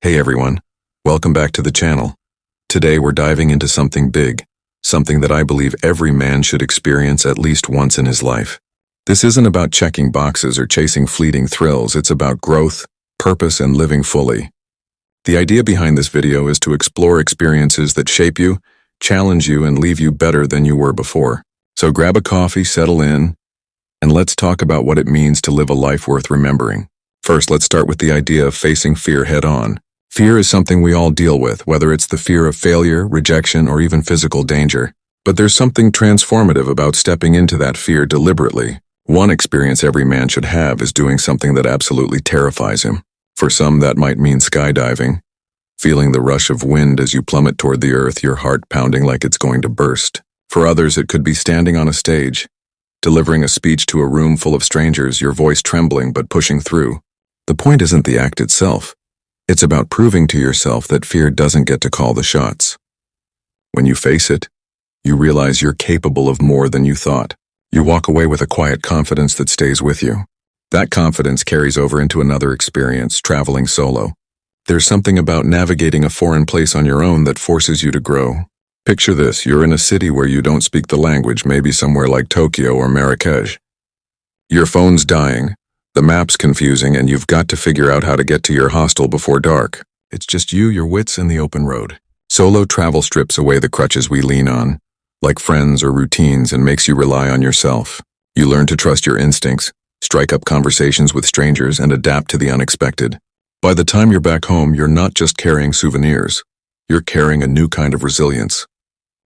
Hey everyone, welcome back to the channel. Today we're diving into something big, something that I believe every man should experience at least once in his life. This isn't about checking boxes or chasing fleeting thrills, it's about growth, purpose, and living fully. The idea behind this video is to explore experiences that shape you, challenge you, and leave you better than you were before. So grab a coffee, settle in, and let's talk about what it means to live a life worth remembering. First, let's start with the idea of facing fear head-on. Fear is something we all deal with, whether it's the fear of failure, rejection, or even physical danger. But there's something transformative about stepping into that fear deliberately. One experience every man should have is doing something that absolutely terrifies him. For some, that might mean skydiving, feeling the rush of wind as you plummet toward the earth, your heart pounding like it's going to burst. For others, it could be standing on a stage, delivering a speech to a room full of strangers, your voice trembling but pushing through. The point isn't the act itself. It's about proving to yourself that fear doesn't get to call the shots. When you face it, you realize you're capable of more than you thought. You walk away with a quiet confidence that stays with you. That confidence carries over into another experience, traveling solo. There's something about navigating a foreign place on your own that forces you to grow. Picture this, you're in a city where you don't speak the language, maybe somewhere like Tokyo or Marrakech. Your phone's dying. The map's confusing, and you've got to figure out how to get to your hostel before dark. It's just you, your wits, and the open road. Solo travel strips away the crutches we lean on, like friends or routines, and makes you rely on yourself. You learn to trust your instincts, strike up conversations with strangers, and adapt to the unexpected. By the time you're back home, you're not just carrying souvenirs. You're carrying a new kind of resilience.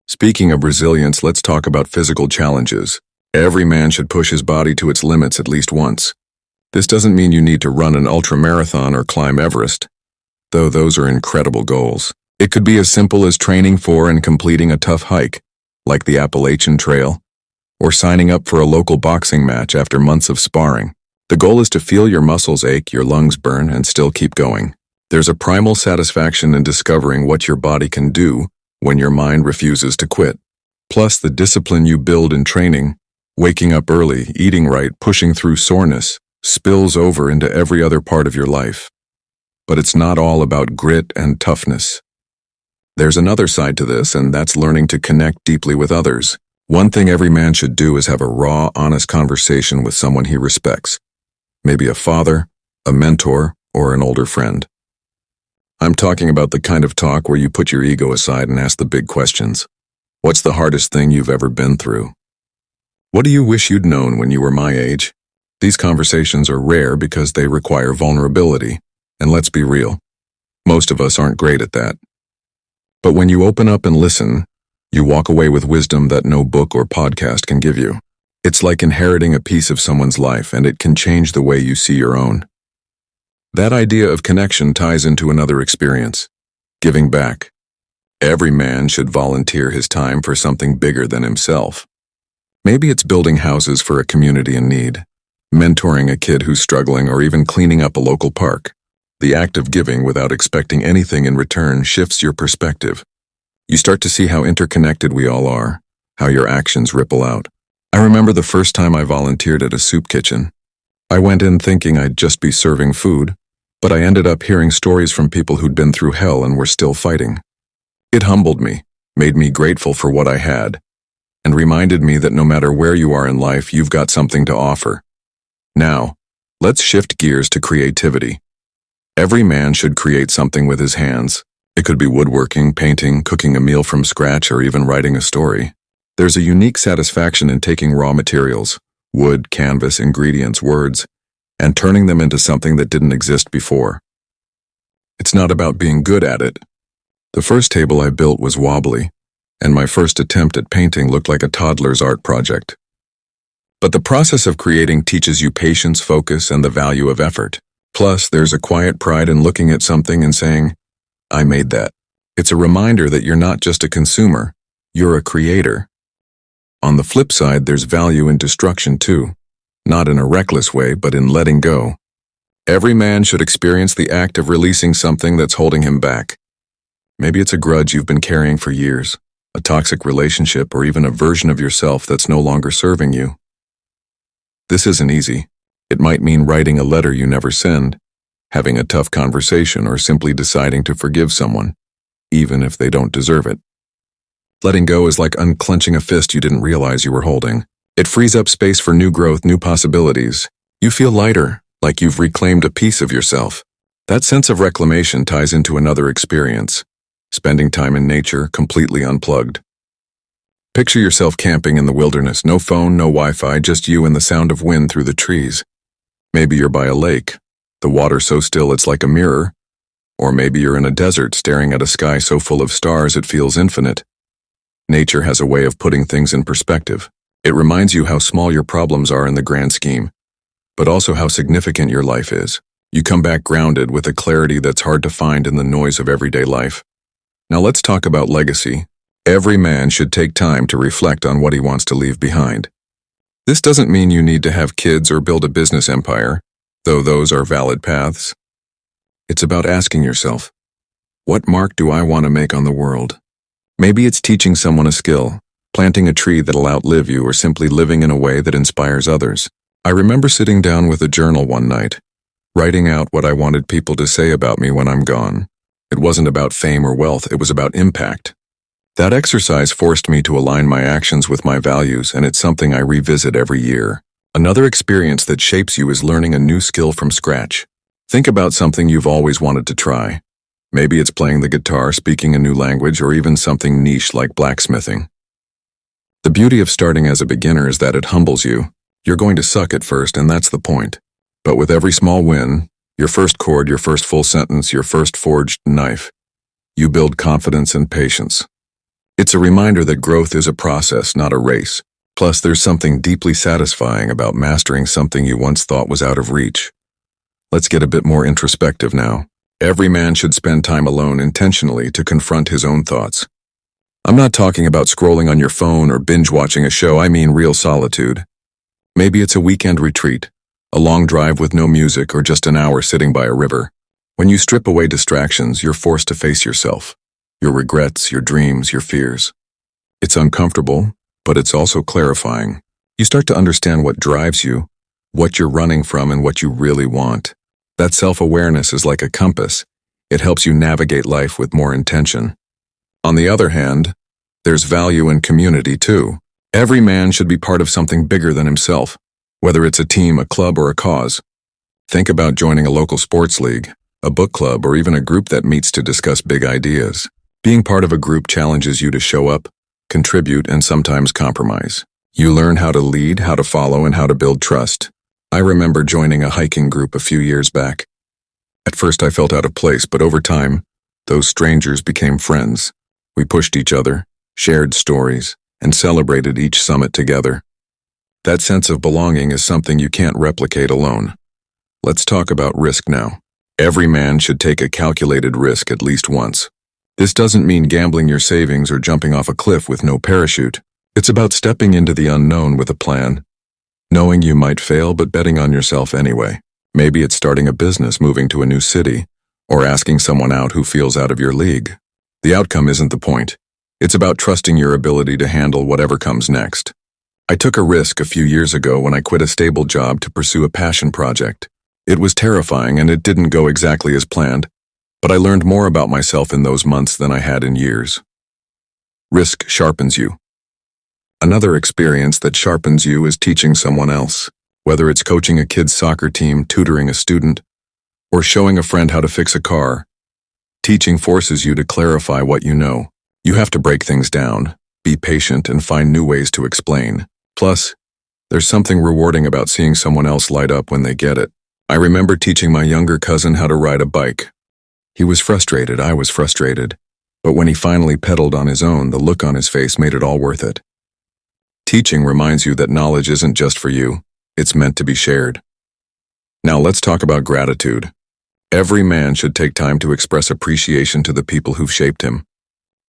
Speaking of resilience, let's talk about physical challenges. Every man should push his body to its limits at least once. This doesn't mean you need to run an ultramarathon or climb Everest, though those are incredible goals. It could be as simple as training for and completing a tough hike, like the Appalachian Trail, or signing up for a local boxing match after months of sparring. The goal is to feel your muscles ache, your lungs burn, and still keep going. There's a primal satisfaction in discovering what your body can do when your mind refuses to quit. Plus, the discipline you build in training, waking up early, eating right, pushing through soreness, spills over into every other part of your life. But it's not all about grit and toughness. There's another side to this, and that's learning to connect deeply with others. One thing every man should do is have a raw, honest conversation with someone he respects. Maybe a father, a mentor, or an older friend. I'm talking about the kind of talk where you put your ego aside and ask the big questions. What's the hardest thing you've ever been through? What do you wish you'd known when you were my age? These conversations are rare because they require vulnerability, and let's be real, most of us aren't great at that. But when you open up and listen, you walk away with wisdom that no book or podcast can give you. It's like inheriting a piece of someone's life, and it can change the way you see your own. That idea of connection ties into another experience, giving back. Every man should volunteer his time for something bigger than himself. Maybe it's building houses for a community in need, mentoring a kid who's struggling, or even cleaning up a local park. The act of giving without expecting anything in return shifts your perspective. You start to see how interconnected we all are, how your actions ripple out. I remember the first time I volunteered at a soup kitchen. I went in thinking I'd just be serving food, but I ended up hearing stories from people who'd been through hell and were still fighting. It humbled me, made me grateful for what I had, and reminded me that no matter where you are in life, you've got something to offer. Now, let's shift gears to creativity. Every man should create something with his hands. It could be woodworking, painting, cooking a meal from scratch, or even writing a story. There's a unique satisfaction in taking raw materials, wood, canvas, ingredients, words, and turning them into something that didn't exist before. It's not about being good at it. The first table I built was wobbly, and my first attempt at painting looked like a toddler's art project. But the process of creating teaches you patience, focus, and the value of effort. Plus, there's a quiet pride in looking at something and saying, I made that. It's a reminder that you're not just a consumer, you're a creator. On the flip side, there's value in destruction too. Not in a reckless way, but in letting go. Every man should experience the act of releasing something that's holding him back. Maybe it's a grudge you've been carrying for years, a toxic relationship, or even a version of yourself that's no longer serving you. This isn't easy. It might mean writing a letter you never send, having a tough conversation, or simply deciding to forgive someone, even if they don't deserve it. Letting go is like unclenching a fist you didn't realize you were holding. It frees up space for new growth, new possibilities. You feel lighter, like you've reclaimed a piece of yourself. That sense of reclamation ties into another experience, spending time in nature, completely unplugged. Picture yourself camping in the wilderness, no phone, no Wi-Fi, just you and the sound of wind through the trees. Maybe you're by a lake, the water so still it's like a mirror. Or maybe you're in a desert staring at a sky so full of stars it feels infinite. Nature has a way of putting things in perspective. It reminds you how small your problems are in the grand scheme, but also how significant your life is. You come back grounded with a clarity that's hard to find in the noise of everyday life. Now let's talk about legacy. Every man should take time to reflect on what he wants to leave behind. This doesn't mean you need to have kids or build a business empire, though those are valid paths. It's about asking yourself, what mark do I want to make on the world? Maybe it's teaching someone a skill, planting a tree that'll outlive you, or simply living in a way that inspires others. I remember sitting down with a journal one night, writing out what I wanted people to say about me when I'm gone. It wasn't about fame or wealth, it was about impact. That exercise forced me to align my actions with my values, and it's something I revisit every year. Another experience that shapes you is learning a new skill from scratch. Think about something you've always wanted to try. Maybe it's playing the guitar, speaking a new language, or even something niche like blacksmithing. The beauty of starting as a beginner is that it humbles you. You're going to suck at first, and that's the point. But with every small win, your first chord, your first full sentence, your first forged knife, you build confidence and patience. It's a reminder that growth is a process, not a race. Plus, there's something deeply satisfying about mastering something you once thought was out of reach. Let's get a bit more introspective now. Every man should spend time alone intentionally to confront his own thoughts. I'm not talking about scrolling on your phone or binge-watching a show, I mean real solitude. Maybe it's a weekend retreat, a long drive with no music, or just an hour sitting by a river. When you strip away distractions, you're forced to face yourself, your regrets, your dreams, your fears. It's uncomfortable, but it's also clarifying. You start to understand what drives you, what you're running from, and what you really want. That self-awareness is like a compass. It helps you navigate life with more intention. On the other hand, there's value in community too. Every man should be part of something bigger than himself, whether it's a team, a club, or a cause. Think about joining a local sports league, a book club, or even a group that meets to discuss big ideas. Being part of a group challenges you to show up, contribute, and sometimes compromise. You learn how to lead, how to follow, and how to build trust. I remember joining a hiking group a few years back. At first I felt out of place, but over time, those strangers became friends. We pushed each other, shared stories, and celebrated each summit together. That sense of belonging is something you can't replicate alone. Let's talk about risk now. Every man should take a calculated risk at least once. This doesn't mean gambling your savings or jumping off a cliff with no parachute. It's about stepping into the unknown with a plan, knowing you might fail but betting on yourself anyway. Maybe it's starting a business, moving to a new city, or asking someone out who feels out of your league. The outcome isn't the point. It's about trusting your ability to handle whatever comes next. I took a risk a few years ago when I quit a stable job to pursue a passion project. It was terrifying and it didn't go exactly as planned, but I learned more about myself in those months than I had in years. Risk sharpens you. Another experience that sharpens you is teaching someone else. Whether it's coaching a kid's soccer team, tutoring a student, or showing a friend how to fix a car, teaching forces you to clarify what you know. You have to break things down, be patient, and find new ways to explain. Plus, there's something rewarding about seeing someone else light up when they get it. I remember teaching my younger cousin how to ride a bike. He was frustrated, I was frustrated, but when he finally pedaled on his own, the look on his face made it all worth it. Teaching reminds you that knowledge isn't just for you, it's meant to be shared. Now let's talk about gratitude. Every man should take time to express appreciation to the people who've shaped him.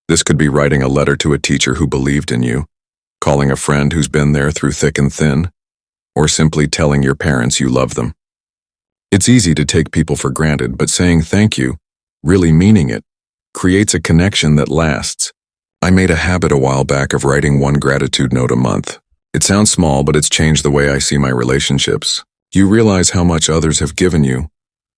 This could be writing a letter to a teacher who believed in you, calling a friend who's been there through thick and thin, or simply telling your parents you love them. It's easy to take people for granted, but saying thank you, really meaning it, creates a connection that lasts. I made a habit a while back of writing one gratitude note a month. It sounds small, but it's changed the way I see my relationships. You realize how much others have given you,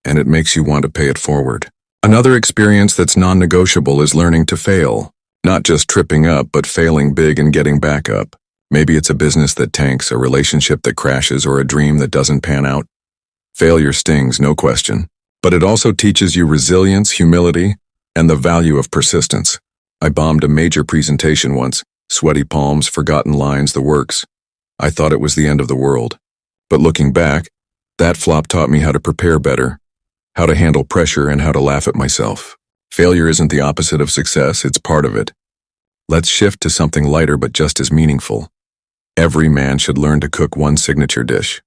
and it makes you want to pay it forward. Another experience that's non-negotiable is learning to fail. Not just tripping up, but failing big and getting back up. Maybe it's a business that tanks, a relationship that crashes, or a dream that doesn't pan out. Failure stings, no question. But it also teaches you resilience, humility, and the value of persistence. I bombed a major presentation once. Sweaty palms, forgotten lines, the works. I thought it was the end of the world. But looking back, that flop taught me how to prepare better, how to handle pressure, and how to laugh at myself. Failure isn't the opposite of success, it's part of it. Let's shift to something lighter but just as meaningful. Every man should learn to cook one signature dish.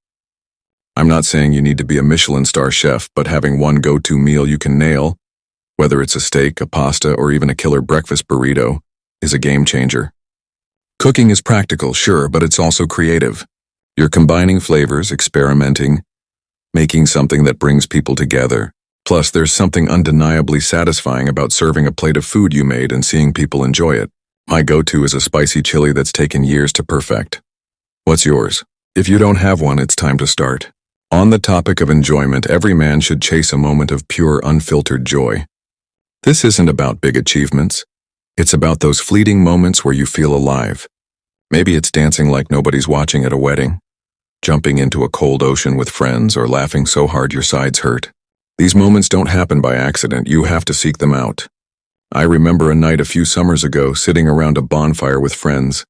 I'm not saying you need to be a Michelin star chef, but having one go-to meal you can nail, whether it's a steak, a pasta, or even a killer breakfast burrito, is a game changer. Cooking is practical, sure, but it's also creative. You're combining flavors, experimenting, making something that brings people together. Plus, there's something undeniably satisfying about serving a plate of food you made and seeing people enjoy it. My go-to is a spicy chili that's taken years to perfect. What's yours? If you don't have one, it's time to start. On the topic of enjoyment, every man should chase a moment of pure, unfiltered joy. This isn't about big achievements. It's about those fleeting moments where you feel alive. Maybe it's dancing like nobody's watching at a wedding, jumping into a cold ocean with friends, or laughing so hard your sides hurt. These moments don't happen by accident, you have to seek them out. I remember a night a few summers ago sitting around a bonfire with friends,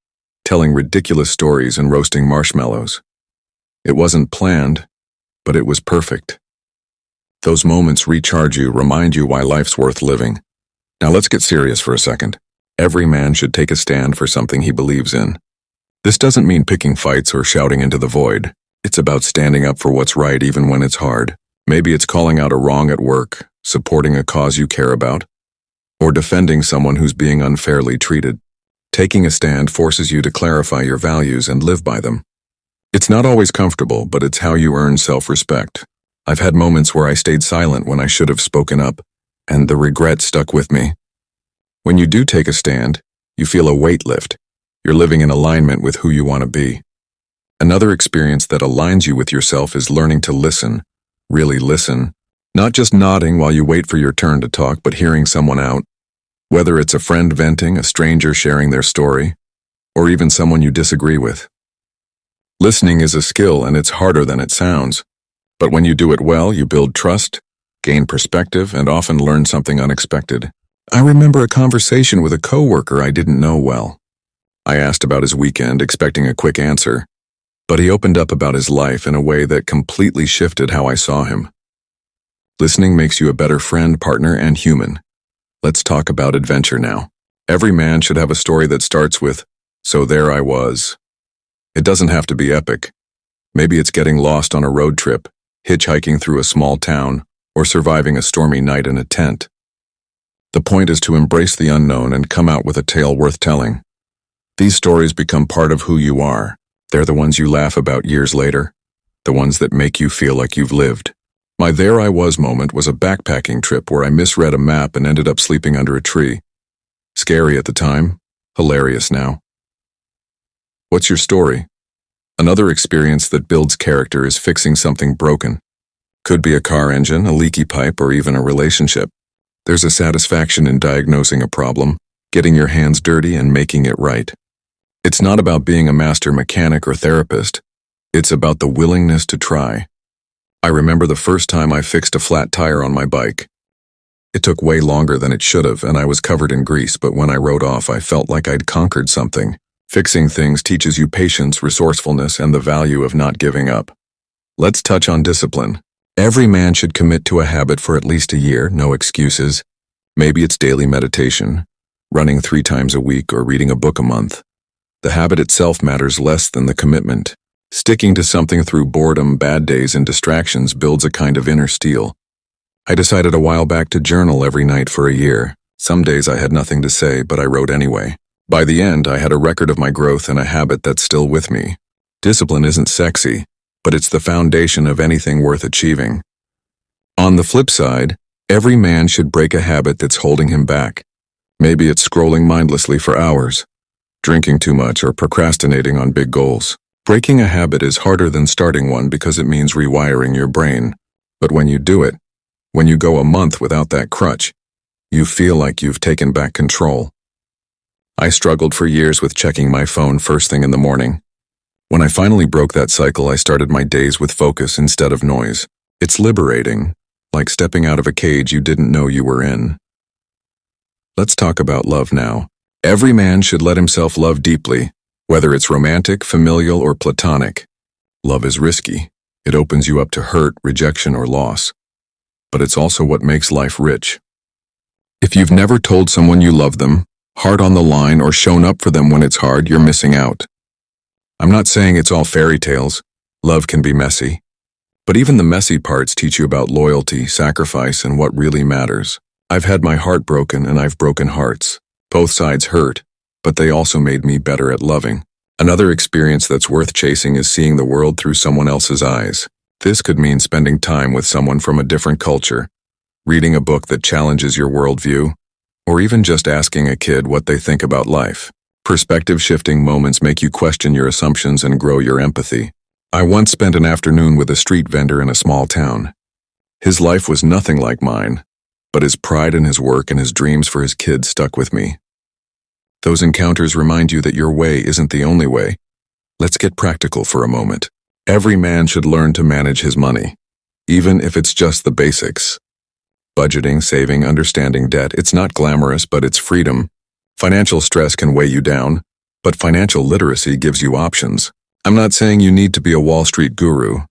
telling ridiculous stories and roasting marshmallows. It wasn't planned, but it was perfect. Those moments recharge you, remind you why life's worth living. Now let's get serious for a second. Every man should take a stand for something he believes in. This doesn't mean picking fights or shouting into the void. It's about standing up for what's right even when it's hard. Maybe it's calling out a wrong at work, supporting a cause you care about, or defending someone who's being unfairly treated. Taking a stand forces you to clarify your values and live by them. It's not always comfortable, but it's how you earn self-respect. I've had moments where I stayed silent when I should have spoken up, and the regret stuck with me. When you do take a stand, you feel a weight lift. You're living in alignment with who you want to be. Another experience that aligns you with yourself is learning to listen. Really listen. Not just nodding while you wait for your turn to talk, but hearing someone out. Whether it's a friend venting, a stranger sharing their story, or even someone you disagree with. Listening is a skill, and it's harder than it sounds. But when you do it well, you build trust, gain perspective, and often learn something unexpected. I remember a conversation with a coworker I didn't know well. I asked about his weekend, expecting a quick answer, but he opened up about his life in a way that completely shifted how I saw him. Listening makes you a better friend, partner, and human. Let's talk about adventure now. Every man should have a story that starts with, "So there I was." It doesn't have to be epic. Maybe it's getting lost on a road trip, hitchhiking through a small town, or surviving a stormy night in a tent. The point is to embrace the unknown and come out with a tale worth telling. These stories become part of who you are. They're the ones you laugh about years later, the ones that make you feel like you've lived. My "there I was" moment was a backpacking trip where I misread a map and ended up sleeping under a tree. Scary at the time, hilarious now. What's your story? Another experience that builds character is fixing something broken. Could be a car engine, a leaky pipe, or even a relationship. There's a satisfaction in diagnosing a problem, getting your hands dirty, and making it right. It's not about being a master mechanic or therapist. It's about the willingness to try. I remember the first time I fixed a flat tire on my bike. It took way longer than it should have, and I was covered in grease, but when I rode off, I felt like I'd conquered something. Fixing things teaches you patience, resourcefulness, and the value of not giving up. Let's touch on discipline. Every man should commit to a habit for at least a year, no excuses. Maybe it's daily meditation, running 3 times a week, or reading a book a month. The habit itself matters less than the commitment. Sticking to something through boredom, bad days, and distractions builds a kind of inner steel. I decided a while back to journal every night for a year. Some days I had nothing to say, but I wrote anyway. By the end, I had a record of my growth and a habit that's still with me. Discipline isn't sexy, but it's the foundation of anything worth achieving. On the flip side, every man should break a habit that's holding him back. Maybe it's scrolling mindlessly for hours, drinking too much, or procrastinating on big goals. Breaking a habit is harder than starting one because it means rewiring your brain. But when you do it, When you go a month without that crutch, you feel like you've taken back control. I struggled for years with checking my phone first thing in the morning. When I finally broke that cycle, I started my days with focus instead of noise. It's liberating, like stepping out of a cage you didn't know you were in. Let's talk about love now. Every man should let himself love deeply, whether it's romantic, familial, or platonic. Love is risky. It opens you up to hurt, rejection, or loss. But it's also what makes life rich. If you've never told someone you love them, heart on the line, or shown up for them when it's hard, you're missing out. I'm not saying it's all fairy tales. Love can be messy. But even the messy parts teach you about loyalty, sacrifice, and what really matters. I've had my heart broken and I've broken hearts. Both sides hurt, but they also made me better at loving. Another experience that's worth chasing is seeing the world through someone else's eyes. This could mean spending time with someone from a different culture, reading a book that challenges your worldview, or even just asking a kid what they think about life. Perspective-shifting moments make you question your assumptions and grow your empathy. I once spent an afternoon with a street vendor in a small town. His life was nothing like mine, but his pride in his work and his dreams for his kids stuck with me. Those encounters remind you that your way isn't the only way. Let's get practical for a moment. Every man should learn to manage his money, even if it's just the basics. Budgeting, saving, understanding debt. It's not glamorous, but it's freedom. Financial stress can weigh you down, but financial literacy gives you options. I'm not saying you need to be a Wall Street guru,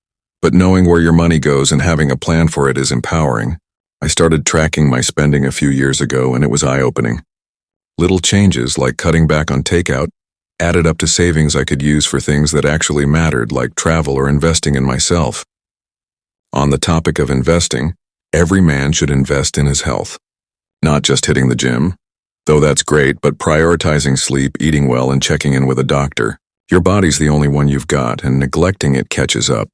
but knowing where your money goes and having a plan for it is empowering. I started tracking my spending a few years ago and it was eye-opening. Little changes like cutting back on takeout added up to savings I could use for things that actually mattered, like travel or investing in myself. On the topic of investing, every man should invest in his health. Not just hitting the gym, though that's great, but prioritizing sleep, eating well, and checking in with a doctor. Your body's the only one you've got, and neglecting it catches up.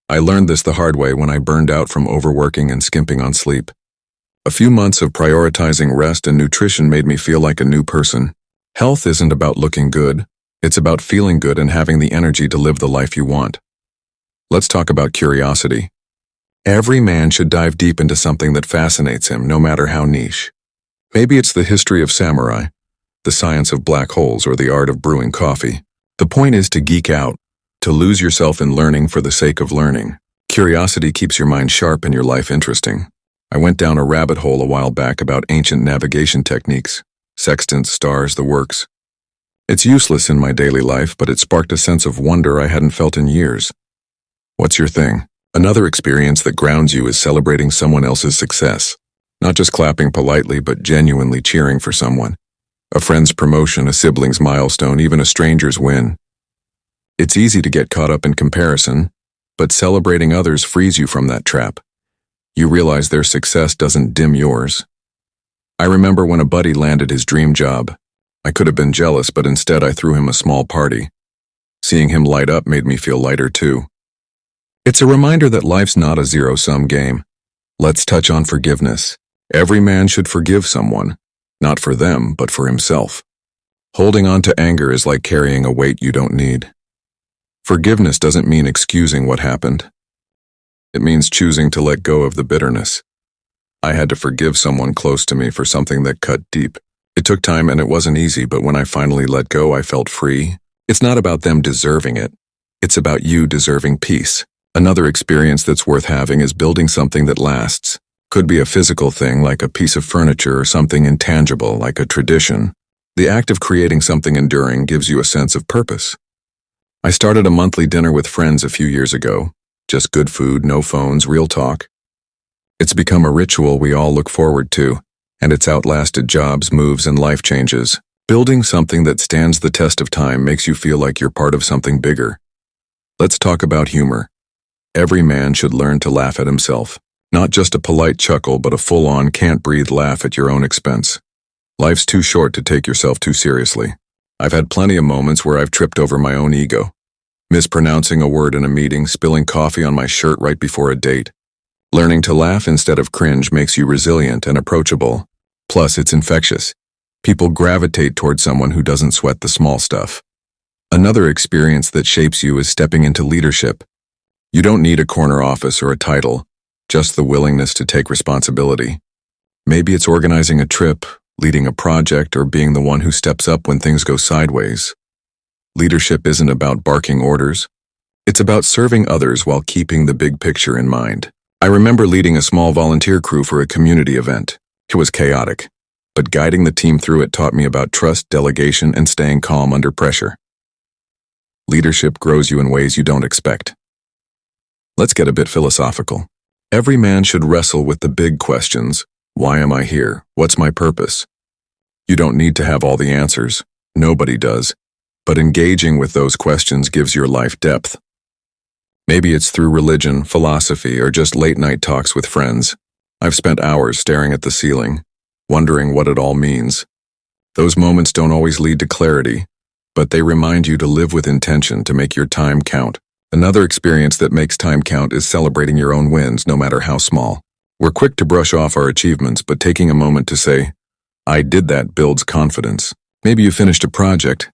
I learned this the hard way when I burned out from overworking and skimping on sleep. A few months of prioritizing rest and nutrition made me feel like a new person. Health isn't about looking good. It's about feeling good and having the energy to live the life you want. Let's talk about curiosity. Every man should dive deep into something that fascinates him, no matter how niche. Maybe it's the history of samurai, the science of black holes, or the art of brewing coffee. The point is to geek out, to lose yourself in learning for the sake of learning. Curiosity keeps your mind sharp and your life interesting. I went down a rabbit hole a while back about ancient navigation techniques, sextants, stars, the works. It's useless in my daily life, but it sparked a sense of wonder I hadn't felt in years. What's your thing? Another experience that grounds you is celebrating someone else's success. Not just clapping politely, but genuinely cheering for someone. A friend's promotion, a sibling's milestone, even a stranger's win. It's easy to get caught up in comparison, but celebrating others frees you from that trap. You realize their success doesn't dim yours. I remember when a buddy landed his dream job. I could have been jealous, but instead I threw him a small party. Seeing him light up made me feel lighter too. It's a reminder that life's not a zero-sum game. Let's touch on forgiveness. Every man should forgive someone, not for them, but for himself. Holding on to anger is like carrying a weight you don't need. Forgiveness doesn't mean excusing what happened. It means choosing to let go of the bitterness. I had to forgive someone close to me for something that cut deep. It took time and it wasn't easy, but when I finally let go, I felt free. It's not about them deserving it. It's about you deserving peace. Another experience that's worth having is building something that lasts. Could be a physical thing like a piece of furniture or something intangible like a tradition. The act of creating something enduring gives you a sense of purpose. I started a monthly dinner with friends a few years ago. Just good food, no phones, real talk. It's become a ritual we all look forward to, and it's outlasted jobs, moves, and life changes. Building something that stands the test of time makes you feel like you're part of something bigger. Let's talk about humor. Every man should learn to laugh at himself. Not just a polite chuckle, but a full-on, can't-breathe laugh at your own expense. Life's too short to take yourself too seriously. I've had plenty of moments where I've tripped over my own ego. Mispronouncing a word in a meeting, spilling coffee on my shirt right before a date. Learning to laugh instead of cringe makes you resilient and approachable. Plus, it's infectious. People gravitate toward someone who doesn't sweat the small stuff. Another experience that shapes you is stepping into leadership. You don't need a corner office or a title, just the willingness to take responsibility. Maybe it's organizing a trip, leading a project, or being the one who steps up when things go sideways. Leadership isn't about barking orders. It's about serving others while keeping the big picture in mind. I remember leading a small volunteer crew for a community event. It was chaotic, but guiding the team through it taught me about trust, delegation, and staying calm under pressure. Leadership grows you in ways you don't expect. Let's get a bit philosophical. Every man should wrestle with the big questions. Why am I here? What's my purpose? You don't need to have all the answers. Nobody does. But engaging with those questions gives your life depth. Maybe it's through religion, philosophy, or just late-night talks with friends. I've spent hours staring at the ceiling, wondering what it all means. Those moments don't always lead to clarity, but they remind you to live with intention, to make your time count. Another experience that makes time count is celebrating your own wins, no matter how small. We're quick to brush off our achievements, but taking a moment to say, "I did that," builds confidence. Maybe you finished a project,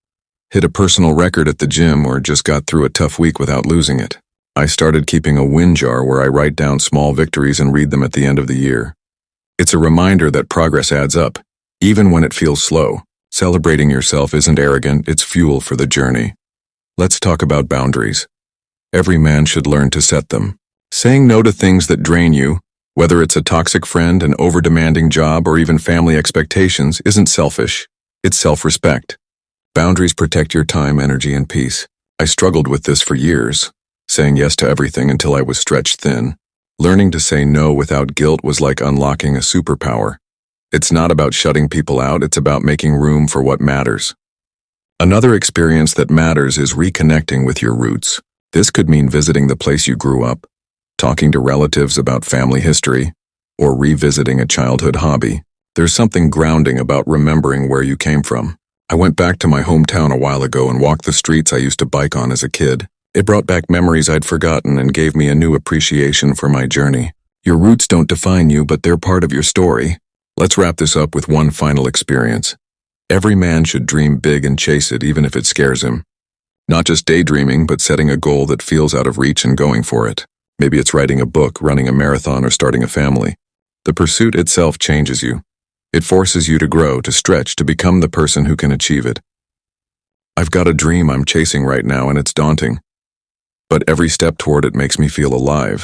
hit a personal record at the gym, or just got through a tough week without losing it. I started keeping a win jar where I write down small victories and read them at the end of the year. It's a reminder that progress adds up, even when it feels slow. Celebrating yourself isn't arrogant, it's fuel for the journey. Let's talk about boundaries. Every man should learn to set them. Saying no to things that drain you, whether it's a toxic friend, an over-demanding job, or even family expectations, isn't selfish. It's self-respect. Boundaries protect your time, energy, and peace. I struggled with this for years, saying yes to everything until I was stretched thin. Learning to say no without guilt was like unlocking a superpower. It's not about shutting people out, it's about making room for what matters. Another experience that matters is reconnecting with your roots. This could mean visiting the place you grew up, talking to relatives about family history, or revisiting a childhood hobby. There's something grounding about remembering where you came from. I went back to my hometown a while ago and walked the streets I used to bike on as a kid. It brought back memories I'd forgotten and gave me a new appreciation for my journey. Your roots don't define you, but they're part of your story. Let's wrap this up with one final experience. Every man should dream big and chase it, even if it scares him. Not just daydreaming, but setting a goal that feels out of reach and going for it. Maybe it's writing a book, running a marathon, or starting a family. The pursuit itself changes you. It forces you to grow, to stretch, to become the person who can achieve it. I've got a dream I'm chasing right now, and it's daunting. But every step toward it makes me feel alive.